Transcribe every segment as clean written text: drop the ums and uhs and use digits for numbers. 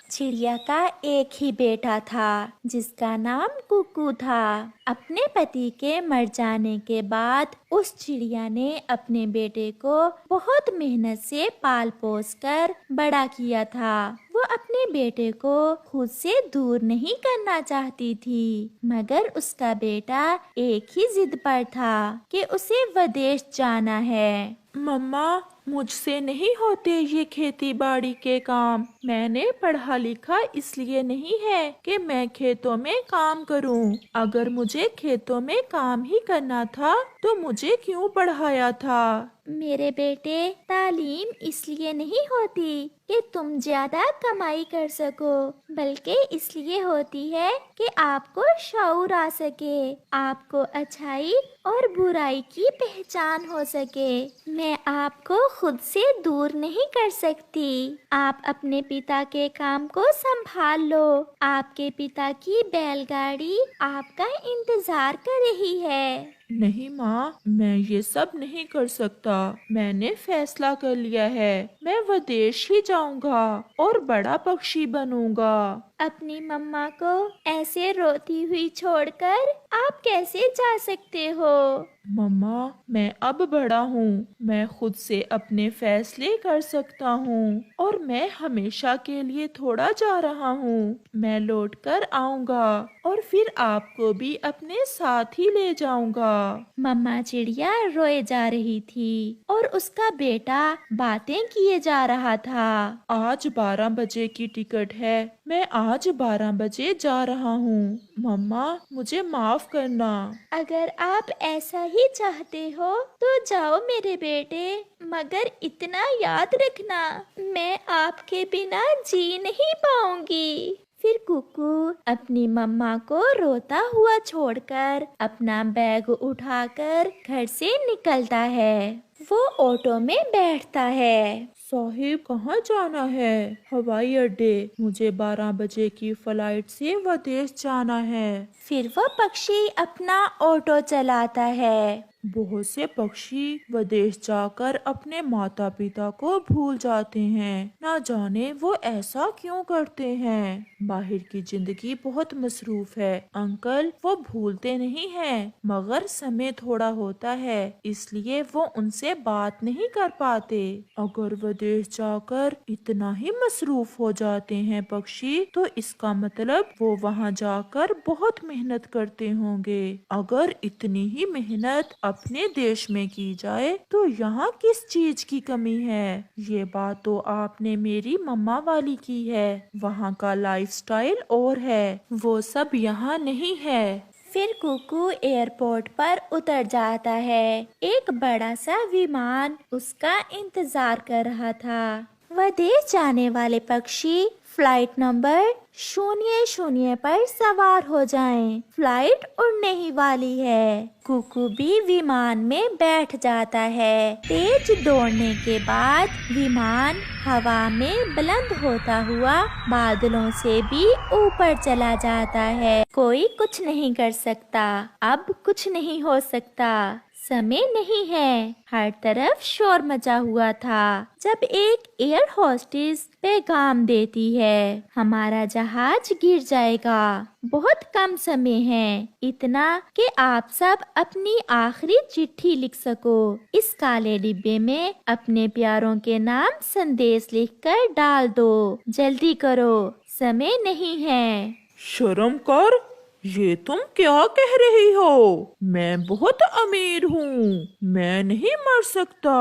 चिड़िया का एक ही बेटा था जिसका नाम कुकू था। अपने पति के मर जाने के बाद उस चिड़िया ने अपने बेटे को बहुत मेहनत से पाल पोस कर बड़ा किया था। वो अपने बेटे को खुद से दूर नहीं करना चाहती थी, मगर उसका बेटा एक ही जिद पर था कि उसे विदेश जाना है। मम्मा, मुझसे नहीं होते ये खेती बाड़ी के काम। मैंने पढ़ा लिखा इसलिए नहीं है कि मैं खेतों में काम करूं। अगर मुझे खेतों में काम ही करना था तो मुझे क्यों पढ़ाया था? मेरे बेटे, तालीम इसलिए नहीं होती कि तुम ज्यादा कमाई कर सको, बल्कि इसलिए होती है कि आपको शऊर आ सके, आपको अच्छाई और बुराई की पहचान हो सके। मैं आपको खुद से दूर नहीं कर सकती। आप अपने पिता के काम को संभाल लो। आपके पिता की बैलगाड़ी आपका इंतजार कर रही है। नहीं माँ, मैं ये सब नहीं कर सकता। मैंने फैसला कर लिया है, मैं विदेश ही जाऊंगा और बड़ा पक्षी बनूंगा। अपनी मम्मा को ऐसे रोती हुई छोड़कर आप कैसे जा सकते हो? मम्मा, मैं अब बड़ा हूँ, मैं खुद से अपने फैसले कर सकता हूँ और मैं हमेशा के लिए थोड़ा जा रहा हूँ। मैं लौट कर आऊंगा और फिर आपको भी अपने साथ ही ले जाऊंगा। मम्मा चिड़िया रोए जा रही थी और उसका बेटा बातें किए जा रहा था। आज 12 बजे की टिकट है, मैं आज 12 बजे जा रहा हूँ। मम्मा, मुझे माफ करना। अगर आप ऐसा ही चाहते हो तो जाओ मेरे बेटे, मगर इतना याद रखना, मैं आपके बिना जी नहीं पाऊंगी। फिर कुकू अपनी मम्मा को रोता हुआ छोड़कर अपना बैग उठाकर घर से निकलता है। वो ऑटो में बैठता है। साहिब, कहाँ जाना है? हवाई अड्डे। मुझे 12 बजे की फ्लाइट से विदेश जाना है। फिर वो पक्षी अपना ऑटो चलाता है। बहुत से पक्षी विदेश जाकर अपने माता पिता को भूल जाते हैं। ना जाने वो ऐसा क्यों करते हैं। बाहर की जिंदगी बहुत मसरूफ है अंकल, वो भूलते नहीं हैं, मगर समय थोड़ा होता है, इसलिए वो उनसे बात नहीं कर पाते। अगर विदेश जाकर इतना ही मसरूफ हो जाते हैं पक्षी, तो इसका मतलब वो वहाँ जाकर बहुत मेहनत करते होंगे। अगर इतनी ही मेहनत अपने देश में की जाए तो यहाँ किस चीज की कमी है। ये बात तो आपने मेरी मम्मा वाली की है। वहाँ का लाइफस्टाइल और है, वो सब यहाँ नहीं है। फिर कुकू एयरपोर्ट पर उतर जाता है। एक बड़ा सा विमान उसका इंतजार कर रहा था। विदेश जाने वाले पक्षी फ्लाइट नंबर 00 पर सवार हो जाएं। फ्लाइट उड़ने ही वाली है। कुकू भी विमान में बैठ जाता है। तेज दौड़ने के बाद विमान हवा में बुलंद होता हुआ बादलों से भी ऊपर चला जाता है। कोई कुछ नहीं कर सकता, अब कुछ नहीं हो सकता। समय नहीं है। हर तरफ शोर मचा हुआ था जब एक एयर होस्टेस पैगाम देती है, हमारा जहाज गिर जाएगा, बहुत कम समय है, इतना कि आप सब अपनी आखिरी चिट्ठी लिख सको। इस काले डिब्बे में अपने प्यारों के नाम संदेश लिखकर डाल दो। जल्दी करो, समय नहीं है। शर्म कर, ये तुम क्या कह रही हो? मैं बहुत अमीर हूँ, मैं नहीं मर सकता।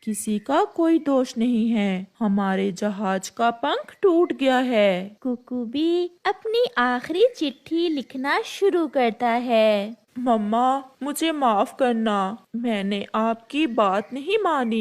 किसी का कोई दोष नहीं है, हमारे जहाज का पंख टूट गया है। कुकू भी अपनी आखिरी चिट्ठी लिखना शुरू करता है। मम्मा, मुझे माफ करना, मैंने आपकी बात नहीं मानी।